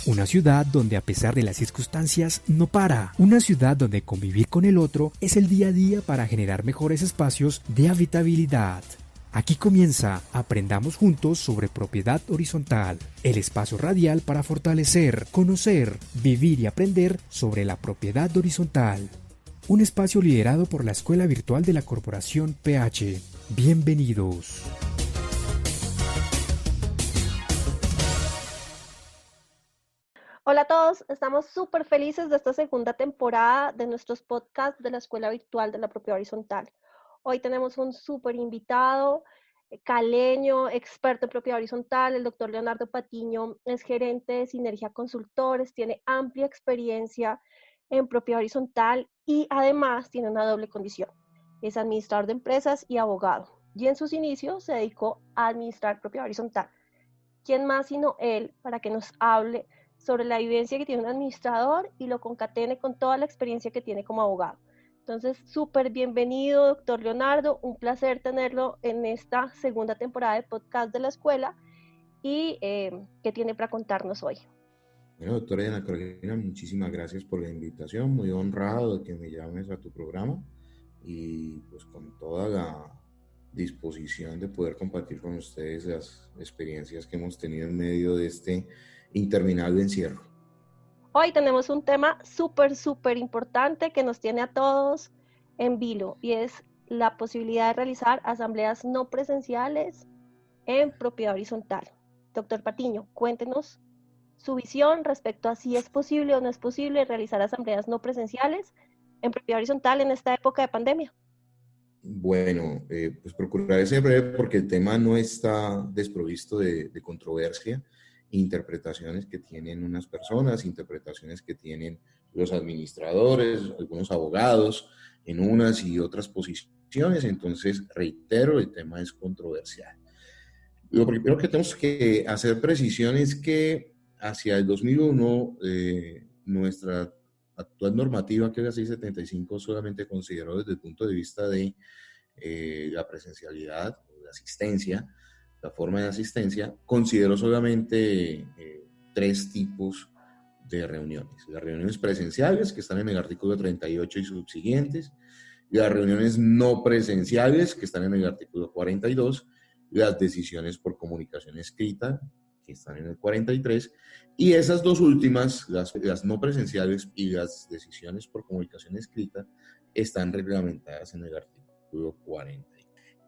Una ciudad donde a pesar de las circunstancias no para. Una ciudad donde convivir con el otro es el día a día para generar mejores espacios de habitabilidad. Aquí comienza Aprendamos Juntos sobre Propiedad Horizontal, el espacio radial para fortalecer, conocer, vivir y aprender sobre la propiedad horizontal. Un espacio liderado por la Escuela Virtual de la Corporación PH. Bienvenidos. Hola a todos, estamos súper felices de esta segunda temporada de nuestros podcasts de la Escuela Virtual de la Propiedad Horizontal. Hoy tenemos un súper invitado, caleño, experto en propiedad horizontal. El doctor Leonardo Patiño es gerente de Sinergia Consultores, tiene amplia experiencia en propiedad horizontal y además tiene una doble condición. Es administrador de empresas y abogado. Y en sus inicios se dedicó a administrar propiedad horizontal. ¿Quién más sino él para que nos hable sobre la vivencia que tiene un administrador y lo concatene con toda la experiencia que tiene como abogado? Entonces, súper bienvenido, doctor Leonardo. Un placer tenerlo en esta segunda temporada de podcast de la escuela. ¿Y qué tiene para contarnos hoy? Bueno, doctora Diana Carolina, muchísimas gracias por la invitación. Muy honrado de que me llames a tu programa y pues con toda la disposición de poder compartir con ustedes las experiencias que hemos tenido en medio de este interminable encierro. Hoy tenemos un tema súper importante que nos tiene a todos en vilo y es la posibilidad de realizar asambleas no presenciales en propiedad horizontal. Doctor Patiño, cuéntenos su visión respecto a si es posible o no es posible realizar asambleas no presenciales en propiedad horizontal en esta época de pandemia. Bueno, pues procuraré ser breve porque el tema no está desprovisto de controversia, interpretaciones que tienen unas personas, interpretaciones que tienen los administradores, algunos abogados en unas y otras posiciones. Entonces, reitero, el tema es controversial. Lo primero que tenemos que hacer precisión es que hacia el 2001, nuestra actual normativa, que es la 675, solamente consideró desde el punto de vista de la presencialidad, la asistencia, la forma de asistencia, consideró solamente tres tipos de reuniones. Las reuniones presenciales, que están en el artículo 38 y subsiguientes, las reuniones no presenciales, que están en el artículo 42, las decisiones por comunicación escrita, que están en el 43, y esas dos últimas, las no presenciales y las decisiones por comunicación escrita, están reglamentadas en el artículo 40.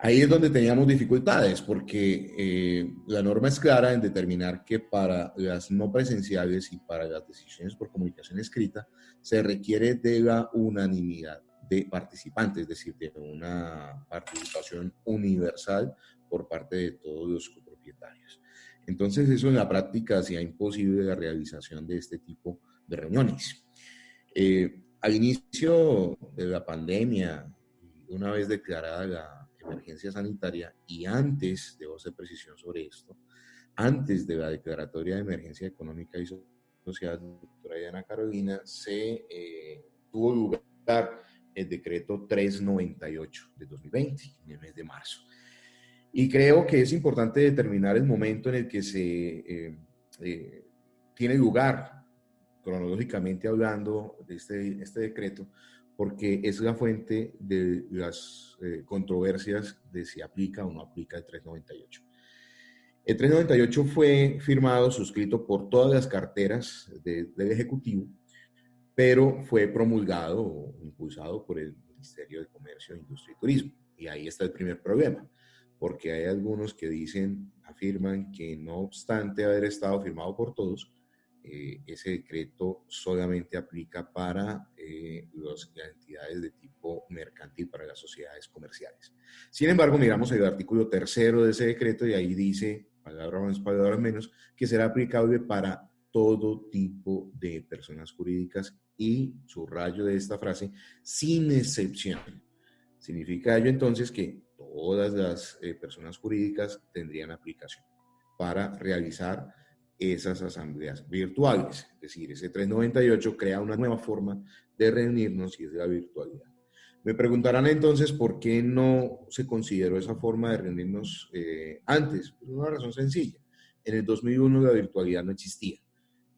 Ahí es donde teníamos dificultades, porque la norma es clara en determinar que para las no presenciales y para las decisiones por comunicación escrita se requiere de la unanimidad de participantes, es decir, de una participación universal por parte de todos los copropietarios. Entonces, eso en la práctica hacía imposible la realización de este tipo de reuniones. Al inicio de la pandemia, una vez declarada la emergencia sanitaria y antes, debo hacer precisión sobre esto, antes de la declaratoria de emergencia económica y social, doctora Diana Carolina, se tuvo lugar el decreto 398 de 2020, en el mes de marzo. Y creo que es importante determinar el momento en el que se tiene lugar, cronológicamente hablando, de este decreto, porque es la fuente de las controversias de si aplica o no aplica el 398. El 398 fue firmado, suscrito por todas las carteras del Ejecutivo, pero fue promulgado o impulsado por el Ministerio de Comercio, Industria y Turismo. Y ahí está el primer problema, porque hay algunos que afirman que no obstante haber estado firmado por todos, ese decreto solamente aplica para las entidades de tipo mercantil, para las sociedades comerciales. Sin embargo, miramos el artículo 3 de ese decreto y ahí dice, palabras más, palabras menos, que será aplicable para todo tipo de personas jurídicas y, subrayo de esta frase, sin excepción. Significa ello entonces que todas las personas jurídicas tendrían aplicación para realizar esas asambleas virtuales. Es decir, ese 398 crea una nueva forma de reunirnos y es la virtualidad. Me preguntarán entonces por qué no se consideró esa forma de reunirnos antes. Por una razón sencilla. En el 2001 la virtualidad no existía.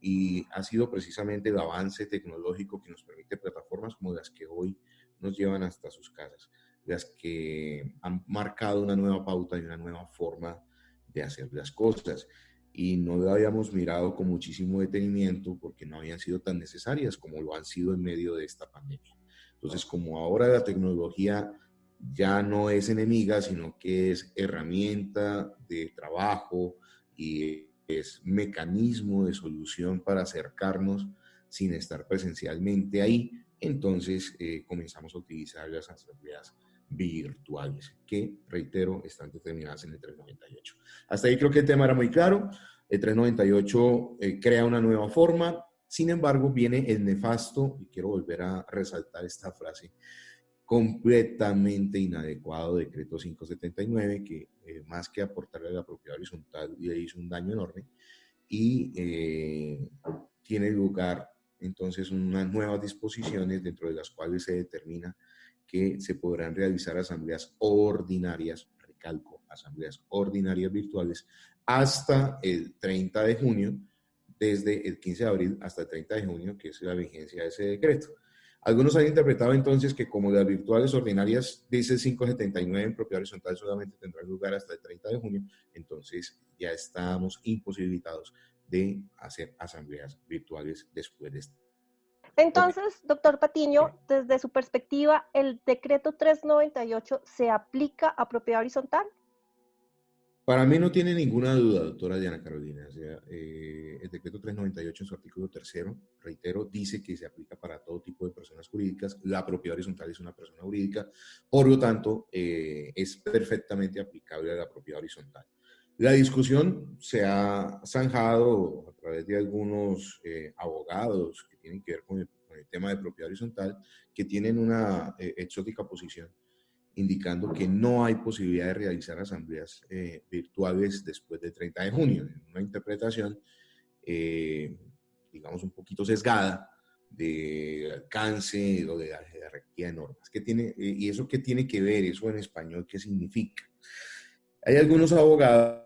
y ha sido precisamente el avance tecnológico que nos permite plataformas como las que hoy nos llevan hasta sus casas, las que han marcado una nueva pauta y una nueva forma de hacer las cosas. Y no lo habíamos mirado con muchísimo detenimiento porque no habían sido tan necesarias como lo han sido en medio de esta pandemia. Entonces, como ahora la tecnología ya no es enemiga, sino que es herramienta de trabajo y es mecanismo de solución para acercarnos sin estar presencialmente ahí, entonces comenzamos a utilizar las asambleas virtuales, que, reitero, están determinadas en el 398. Hasta ahí creo que el tema era muy claro. El 398 crea una nueva forma, sin embargo, viene el nefasto, y quiero volver a resaltar esta frase, completamente inadecuado decreto 579, que más que aportarle a la propiedad horizontal le hizo un daño enorme, y tiene lugar entonces unas nuevas disposiciones dentro de las cuales se determina que se podrán realizar asambleas ordinarias, recalco, asambleas ordinarias virtuales, hasta el 30 de junio, desde el 15 de abril hasta el 30 de junio, que es la vigencia de ese decreto. Algunos han interpretado entonces que como las virtuales ordinarias dice 579 en propiedad horizontal solamente tendrán lugar hasta el 30 de junio, entonces ya estamos imposibilitados de hacer asambleas virtuales después de esto. Entonces, doctor Patiño, desde su perspectiva, ¿el decreto 398 se aplica a propiedad horizontal? Para mí no tiene ninguna duda, doctora Diana Carolina. O sea, el decreto 398 en su artículo 3º, reitero, dice que se aplica para todo tipo de personas jurídicas. La propiedad horizontal es una persona jurídica, por lo tanto, es perfectamente aplicable a la propiedad horizontal. La discusión se ha zanjado a través de algunos abogados que tienen que ver con el tema de propiedad horizontal, que tienen una exótica posición, indicando que no hay posibilidad de realizar asambleas virtuales después del 30 de junio. Una interpretación, digamos, un poquito sesgada del alcance o de la jerarquía de normas. ¿Qué tiene, ¿y eso qué tiene que ver? ¿Eso en español qué significa? Hay algunos abogados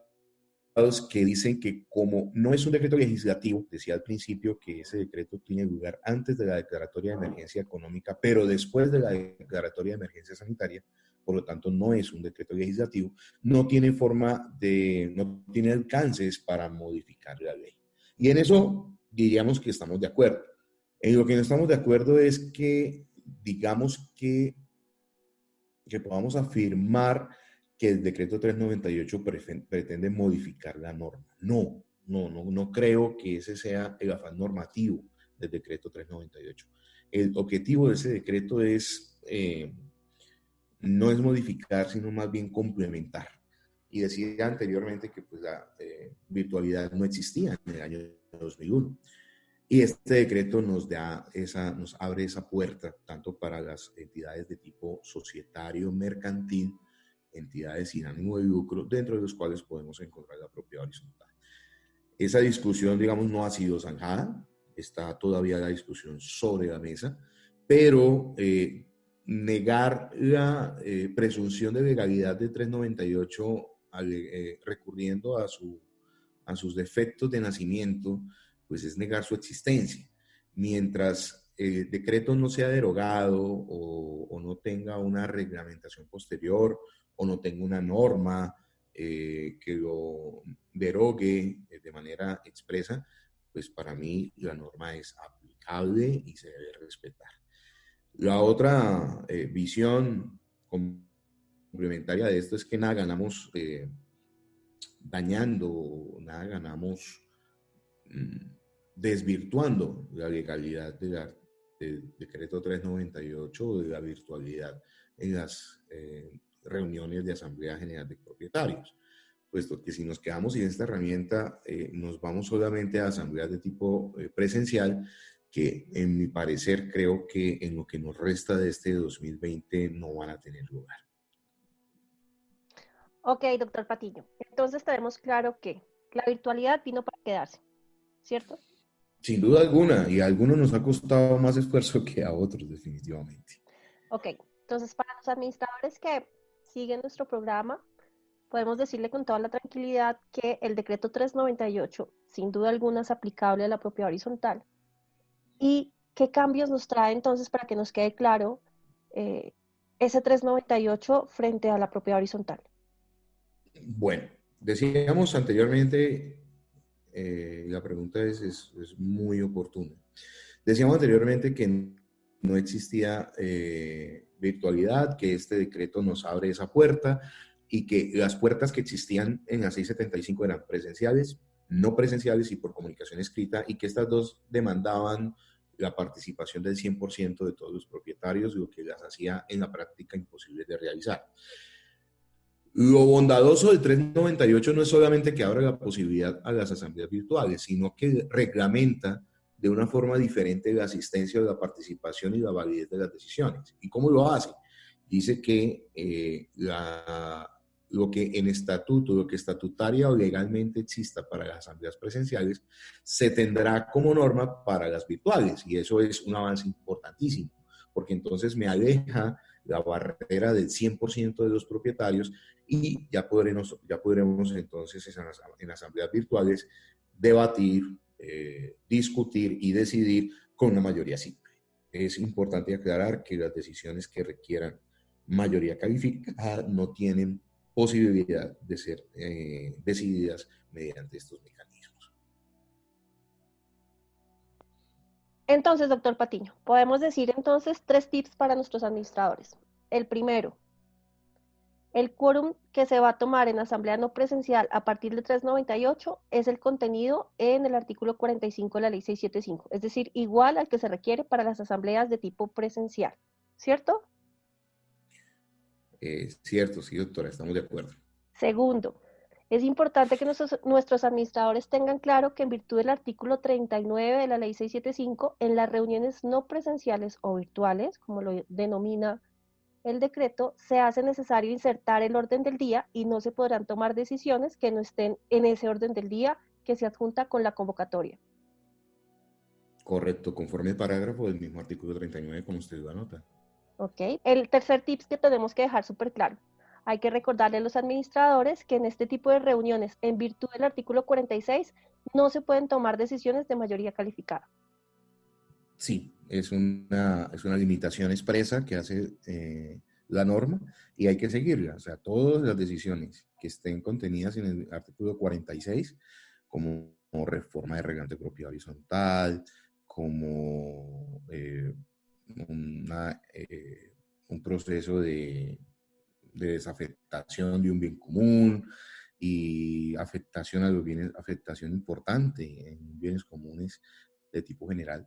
que dicen que como no es un decreto legislativo, decía al principio que ese decreto tiene lugar antes de la declaratoria de emergencia económica, pero después de la declaratoria de emergencia sanitaria, por lo tanto no es un decreto legislativo, no tiene no tiene alcances para modificar la ley. Y en eso diríamos que estamos de acuerdo. En lo que no estamos de acuerdo es que, digamos que podamos afirmar que el decreto 398 pretende modificar la norma. No creo que ese sea el afán normativo del decreto 398. El objetivo de ese decreto no es modificar, sino más bien complementar. Y decía anteriormente que pues, la virtualidad no existía en el año 2001. Y este decreto nos abre esa puerta tanto para las entidades de tipo societario, mercantil, entidades sin ánimo de lucro, dentro de los cuales podemos encontrar la propiedad horizontal. Esa discusión, digamos, no ha sido zanjada, está todavía la discusión sobre la mesa, pero negar la presunción de legalidad de 398 recurriendo a sus defectos de nacimiento, pues es negar su existencia. Mientras el decreto no sea derogado o no tenga una reglamentación posterior o no tenga una norma que lo derogue de manera expresa, pues para mí la norma es aplicable y se debe respetar. La otra visión complementaria de esto es que nada ganamos dañando, nada ganamos desvirtuando la legalidad del decreto 398 o de la virtualidad en las reuniones de Asamblea General de Propietarios, puesto que si nos quedamos sin esta herramienta, nos vamos solamente a asambleas de tipo presencial, que en mi parecer creo que en lo que nos resta de este 2020 no van a tener lugar. Ok, doctor Patiño. Entonces tenemos claro que la virtualidad vino para quedarse, ¿cierto? Sin duda alguna, y a algunos nos ha costado más esfuerzo que a otros, definitivamente. Ok, entonces para los administradores que siguen nuestro programa, podemos decirle con toda la tranquilidad que el decreto 398 sin duda alguna es aplicable a la propiedad horizontal. ¿Y qué cambios nos trae entonces para que nos quede claro ese 398 frente a la propiedad horizontal? Bueno, decíamos anteriormente, la pregunta es muy oportuna. Decíamos anteriormente que no existía virtualidad, que este decreto nos abre esa puerta y que las puertas que existían en la 675 eran presenciales, no presenciales y por comunicación escrita, y que estas dos demandaban la participación del 100% de todos los propietarios, lo que las hacía en la práctica imposible de realizar. Lo bondadoso del 398 no es solamente que abra la posibilidad a las asambleas virtuales, sino que reglamenta de una forma diferente la asistencia, la participación y la validez de las decisiones. ¿Y cómo lo hace? Dice que lo que en estatuto, lo que estatutaria o legalmente exista para las asambleas presenciales, se tendrá como norma para las virtuales. Y eso es un avance importantísimo, porque entonces me aleja la barrera del 100% de los propietarios y ya podremos entonces en asambleas virtuales debatir, discutir y decidir con una mayoría simple. Es importante aclarar que las decisiones que requieran mayoría calificada no tienen posibilidad de ser decididas mediante estos mecanismos. Entonces, doctor Patiño, podemos decir entonces 3 tips para nuestros administradores. El primero, el quórum que se va a tomar en asamblea no presencial a partir de 398 es el contenido en el artículo 45 de la ley 675, es decir, igual al que se requiere para las asambleas de tipo presencial, ¿cierto? Cierto, sí, doctora, estamos de acuerdo. Segundo, es importante que nuestros administradores tengan claro que en virtud del artículo 39 de la ley 675, en las reuniones no presenciales o virtuales, como lo denomina el decreto, se hace necesario insertar el orden del día y no se podrán tomar decisiones que no estén en ese orden del día que se adjunta con la convocatoria. Correcto, conforme al parágrafo del mismo artículo 39, como usted lo anota. ¿Ok? El tercer tip que tenemos que dejar súper claro. Hay que recordarle a los administradores que en este tipo de reuniones, en virtud del artículo 46, no se pueden tomar decisiones de mayoría calificada. Sí, es una limitación expresa que hace la norma y hay que seguirla. O sea, todas las decisiones que estén contenidas en el artículo 46, como reforma de reglamento de propiedad horizontal, como un proceso de desafectación de un bien común y afectación a los bienes, afectación importante en bienes comunes de tipo general,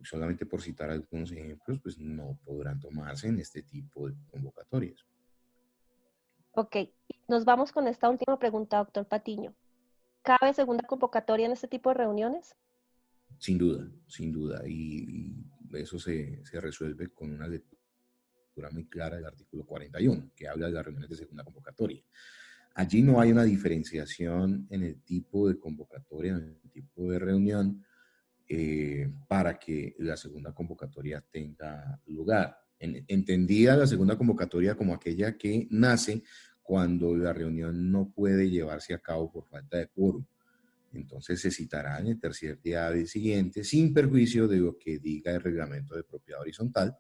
solamente por citar algunos ejemplos, pues no podrán tomarse en este tipo de convocatorias. Ok, nos vamos con esta última pregunta, doctor Patiño. ¿Cabe segunda convocatoria en este tipo de reuniones? Sin duda, sin duda. Y eso se resuelve con una lectura muy clara del artículo 41, que habla de las reuniones de segunda convocatoria. Allí no hay una diferenciación en el tipo de convocatoria, en el tipo de reunión, para que la segunda convocatoria tenga lugar. Entendida la segunda convocatoria como aquella que nace cuando la reunión no puede llevarse a cabo por falta de quórum. Entonces se citará en el tercer día del siguiente sin perjuicio de lo que diga el reglamento de propiedad horizontal,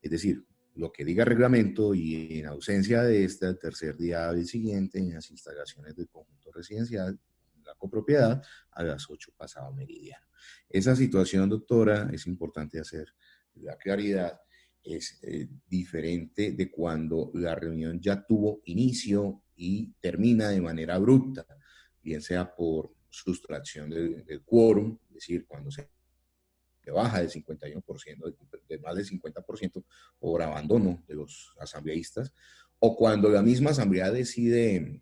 es decir, lo que diga el reglamento y en ausencia de este, el tercer día del siguiente en las instalaciones del conjunto residencial, la copropiedad, a las 8 pasado meridiano. Esa situación, doctora, es importante hacer la claridad, es diferente de cuando la reunión ya tuvo inicio y termina de manera abrupta, bien sea por sustracción del quórum, es decir, cuando se baja del 51%, de más del 50% por abandono de los asambleístas, o cuando la misma asamblea decide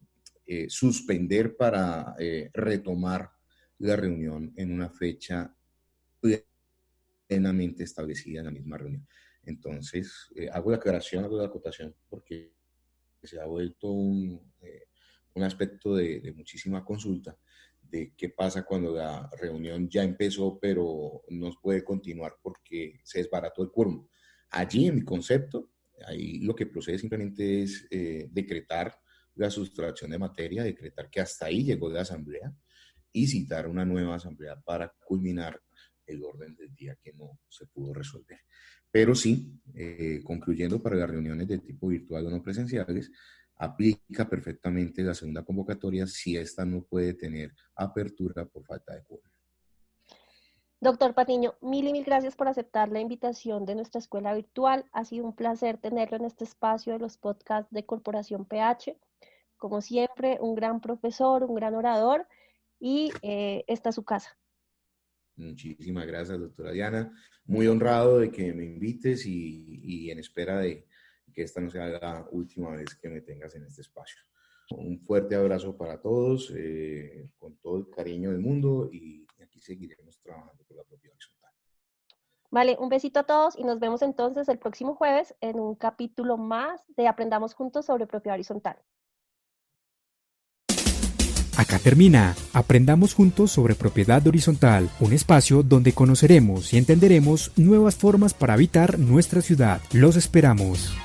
suspender para retomar la reunión en una fecha plenamente establecida en la misma reunión. Entonces, hago la aclaración, hago la acotación, porque se ha vuelto un aspecto de muchísima consulta de qué pasa cuando la reunión ya empezó, pero no puede continuar porque se desbarató el quórum. Allí, en mi concepto, ahí lo que procede simplemente es decretar la sustracción de materia, decretar que hasta ahí llegó la asamblea y citar una nueva asamblea para culminar el orden del día que no se pudo resolver. Pero sí, concluyendo, para las reuniones de tipo virtual o no presenciales, aplica perfectamente la segunda convocatoria si esta no puede tener apertura por falta de quórum. Doctor Patiño, mil y mil gracias por aceptar la invitación de nuestra escuela virtual. Ha sido un placer tenerlo en este espacio de los podcasts de Corporación PH. Como siempre, un gran profesor, un gran orador, y esta es su casa. Muchísimas gracias, doctora Diana. Muy honrado de que me invites y en espera de que esta no sea la última vez que me tengas en este espacio. Un fuerte abrazo para todos, con todo el cariño del mundo, y aquí seguiremos trabajando por la propiedad horizontal. Vale, un besito a todos y nos vemos entonces el próximo jueves en un capítulo más de Aprendamos Juntos sobre Propiedad Horizontal. Acá termina Aprendamos Juntos sobre Propiedad Horizontal, un espacio donde conoceremos y entenderemos nuevas formas para habitar nuestra ciudad. Los esperamos.